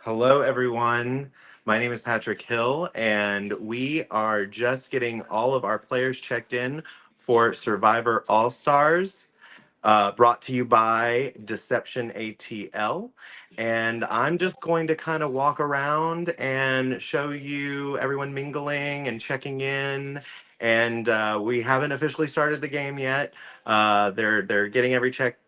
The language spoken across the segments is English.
Hello, everyone. My name is Patrick Hill, and we are just getting all of our players checked in for Survivor All Stars, brought to you by Deception ATL. And I'm just going to kind of walk around and show you everyone mingling and checking in. And we haven't officially started the game yet. They're getting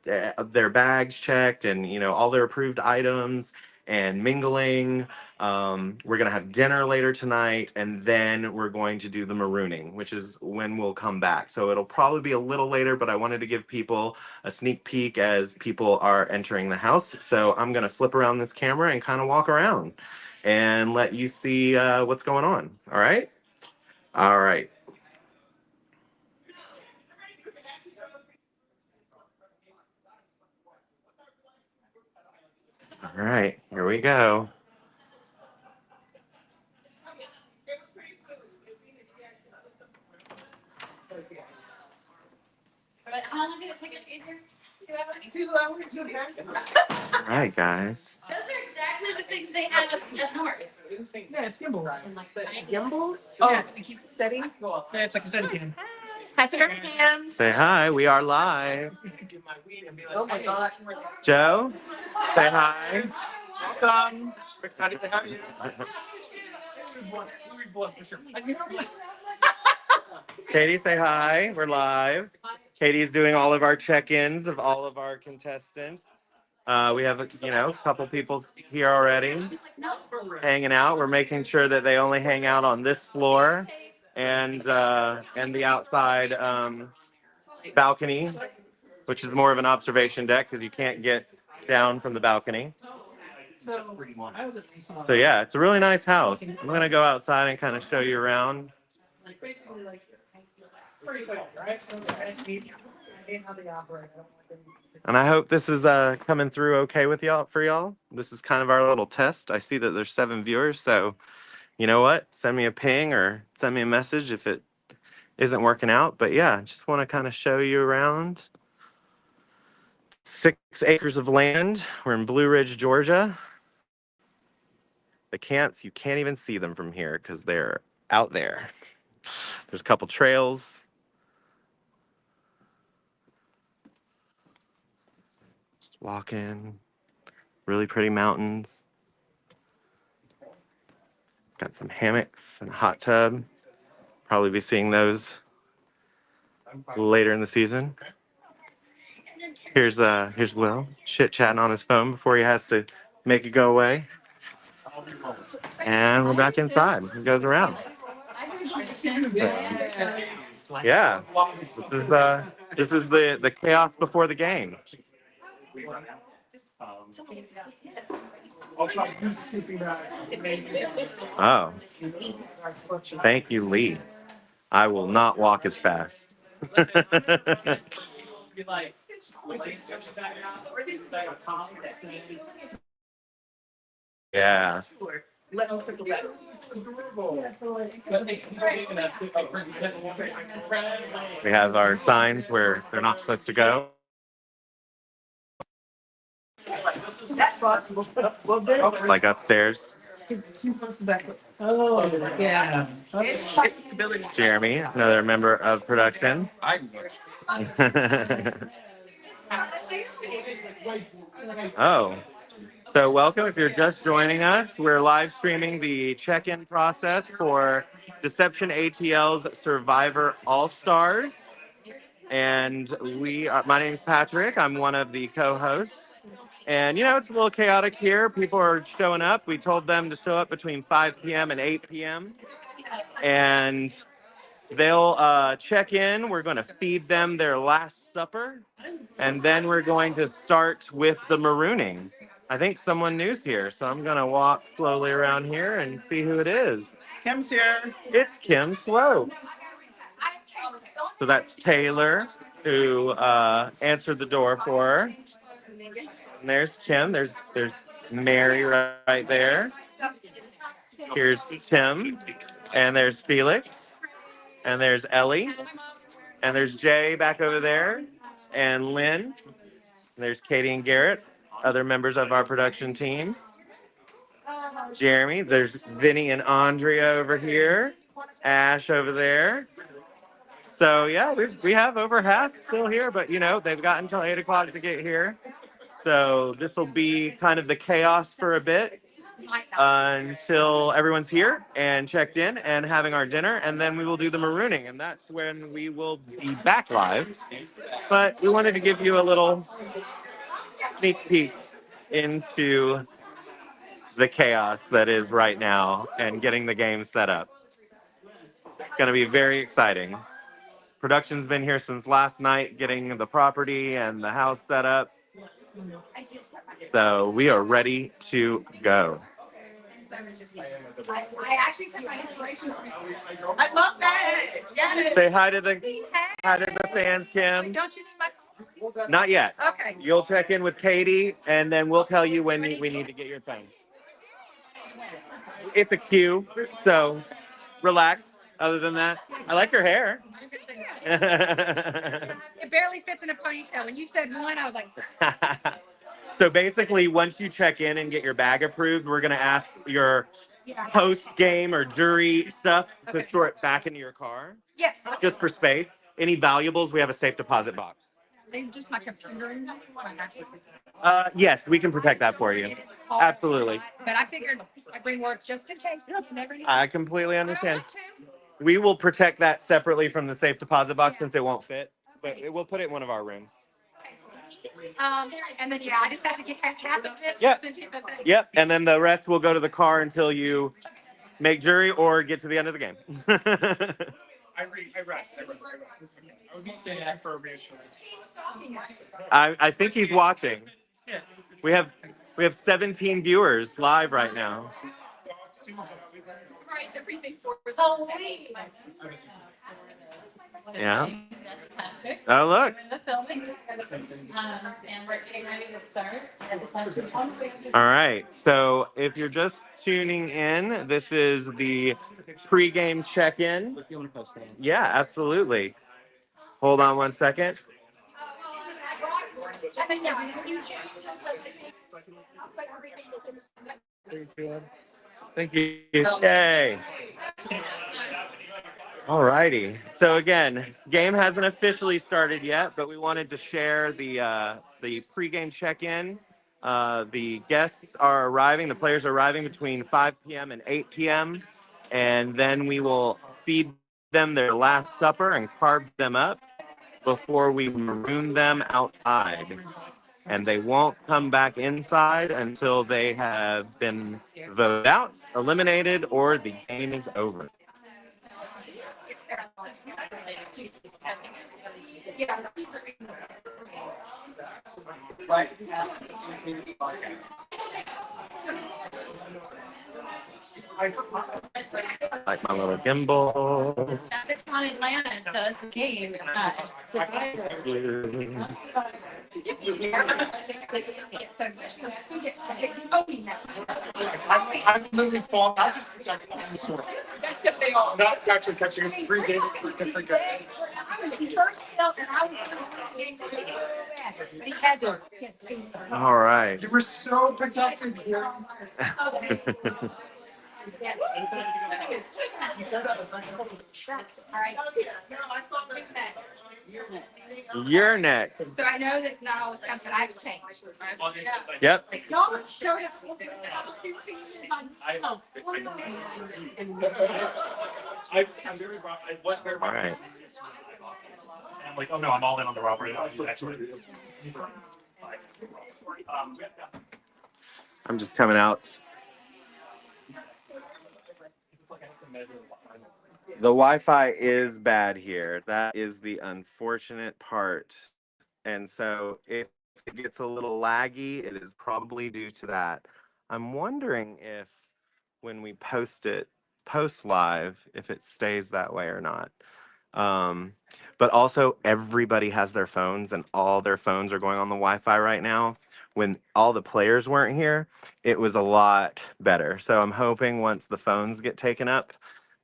their bags checked, and all their approved items and mingling. We're gonna have dinner later tonight, and then we're going to do the marooning, which is when we'll come back. So it'll probably be a little later, but I wanted to give people a sneak peek as people are entering the house. So I'm gonna flip around this camera and kind of walk around and let you see what's going on. All right. All right. All right. Here we go. How long did it take us to get here? 2 hours, 2 hours. All right, guys. Those are exactly the things they had up north. Yeah, it's gimbal ride. Gimbals? Oh, it keeps it steady? Yeah, it's like a steady cam. Pass it around hands. Say hi. We are live. Oh my God. Joe, say hi. Welcome. We're excited to have you. Katie, say hi. We're live. Katie's doing all of our check-ins of all of our contestants. We have, a couple people here already hanging out. We're making sure that they only hang out on this floor and the outside balcony, which is more of an observation deck because you can't get down from the balcony. So yeah, it's a really nice house. I'm gonna go outside and kind of show you around. And I hope this is coming through okay with y'all for y'all. This is kind of our little test. I see that there's 7 viewers, so you know what? Send me a ping or send me a message if it isn't working out. But yeah, just want to kind of show you around. 6 acres of land. We're in Blue Ridge, Georgia. The camps, you can't even see them from here because they're out there. There's a couple trails. Just walking. Really pretty mountains. Got some hammocks and a hot tub. Probably be seeing those later in the season. Here's Will chit-chatting on his phone before he has to make it go away. And we're back inside. It goes around. Yeah. This is the chaos before the game. Oh. Thank you, Lee. I will not walk as fast. Yeah. We have our signs where they're not supposed to go. Like upstairs. Oh, yeah. Jeremy, another member of production. Oh. So welcome if you're just joining us. We're live streaming the check-in process for Deception ATL's Survivor All-Stars. And my name is Patrick. I'm one of the co-hosts. And it's a little chaotic here. People are showing up. We told them to show up between 5 p.m. and 8 p.m. And they'll check in. We're going to feed them their last supper. And then we're going to start with the marooning. I think someone new's here, so I'm going to walk slowly around here and see who it is. Kim's here. It's Kim Slope. So that's Taylor, who answered the door for her. And there's Kim. There's Mary right there. Here's Tim. And there's Felix. And there's Ellie. And there's Jay back over there. And Lynn. And there's Katie and Garrett, other members of our production team. Jeremy. There's Vinny and Andrea over here. Ash over there. So yeah, we have over half still here, but you know they've got until 8 o'clock to get here. So this will be kind of the chaos for a bit until everyone's here and checked in and having our dinner, and then we will do the marooning, and that's when we will be back live. But we wanted to give you a little sneak peek into the chaos that is right now and getting the game set up. It's going to be very exciting. Production's been here since last night, getting the property and the house set up. So we are ready to go. I actually took my inspiration from I love that. Yes. Say hi to the fans, Kim. Don't you think my Not yet. okay. You'll check in with Katie, and then we'll tell you when we need to get your thing. It's a cue, so relax. Other than that, I like your hair. It barely fits in a ponytail. When you said one, I was like, So basically, once you check in and get your bag approved, we're going to ask your yeah. post-game or jury stuff to store it back into your car, Yeah. just for space. Any valuables, we have a safe deposit box. They just my computer and Yes, we can protect that for you. Absolutely. But I figured I bring work just in case. You never know. I completely I don't understand. want to. We will protect that separately from the safe deposit box since it won't fit, but we'll put it in one of our rooms. And then yeah, I just have to get half of this. Yep. into the thing. Yep, and then the rest will go to the car until you make jury or get to the end of the game. I rest. I was going to say that for a reassurance. I think he's watching. Yeah. We have 17 viewers live right now. Price everything for Yeah. That's Patrick. Oh, look. We're in the filming. And we're getting ready to start. All right. So if you're just tuning in, this is the pregame check-in. Yeah, absolutely. Hold on one second. Thank you. Yay. All righty. So again, game hasn't officially started yet, but we wanted to share the pregame check-in. The guests are arriving. The players are arriving between 5 p.m. and 8 p.m. And then we will feed them their last supper and carve them up before we maroon them outside. And they won't come back inside until they have been voted out, eliminated, or the game is over. Yeah. Like my little gimbal. This on Atlanta does the game. I'm literally falling. I just protect the sword. That's if they all. Not actually catching us free game for different games. I was first built and I was getting so bad, but he had to. All right. You were so protected here. All right. Who's next? You're next. So I know that not always comes, but I have to change. Yep. Y'all showed us. I'm very wrong. I was very All wrong. right. I'm like, oh no, I'm all in on the robbery. Actually. I'm just coming out. The Wi-Fi is bad here. That is the unfortunate part. And so if it gets a little laggy, it is probably due to that. I'm wondering if when we post live, if it stays that way or not. But also everybody has their phones and all their phones are going on the Wi-Fi right now. When all the players weren't here, it was a lot better. So I'm hoping once the phones get taken up,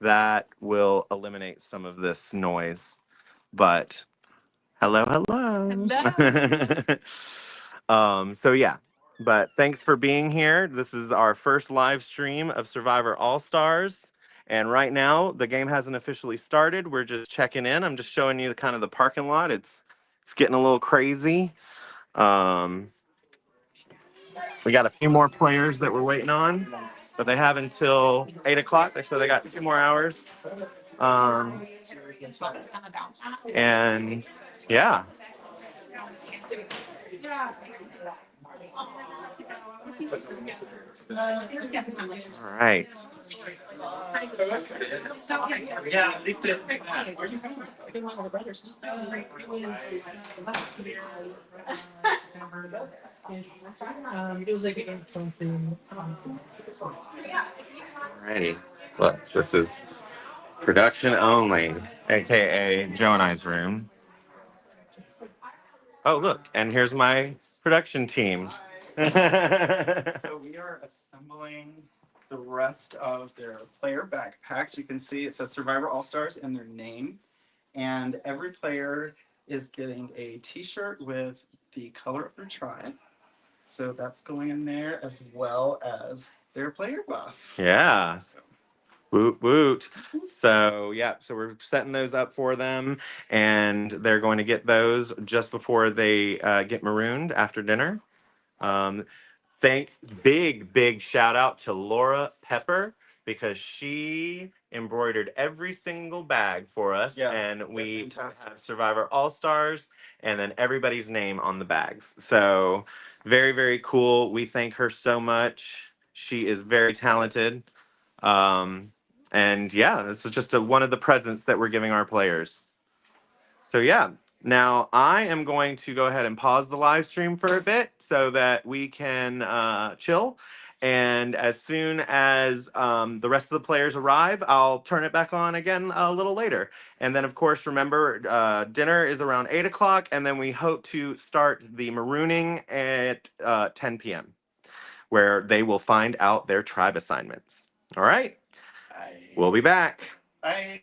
that will eliminate some of this noise. But hello. So yeah, But thanks for being here. This is our first live stream of Survivor All Stars. And right now, the game hasn't officially started. We're just checking in. I'm just showing you the kind of the parking lot. It's getting a little crazy. Um, we got a few more players that we're waiting on, but they have until 8 o'clock, so they got 2 more hours. Um, and yeah. All right. Yeah, at least it. It was like Alrighty. Look, this is production only, aka Joe and I's room. Oh, look, and here's my production team. So we are assembling the rest of their player backpacks. You can see it says Survivor All Stars in their name. And every player is getting a t-shirt with the color of their tribe. So that's going in there as well as their player buff. Yeah. Woot woot. So yeah, so we're setting those up for them, and they're going to get those just before they get marooned after dinner. Um, big shout out to Laura Pepper because she embroidered every single bag for us, Yeah, and we fantastic. have Survivor All Stars, and then everybody's name on the bags. So very cool. We thank her so much. She is very talented. And yeah, this is just one of the presents that we're giving our players. So yeah, now I am going to go ahead and pause the live stream for a bit so that we can chill. And as soon as the rest of the players arrive, I'll turn it back on again a little later. And then, of course, remember, dinner is around 8 o'clock, and then we hope to start the marooning at 10 p.m., where they will find out their tribe assignments. All right, we'll be back. Bye.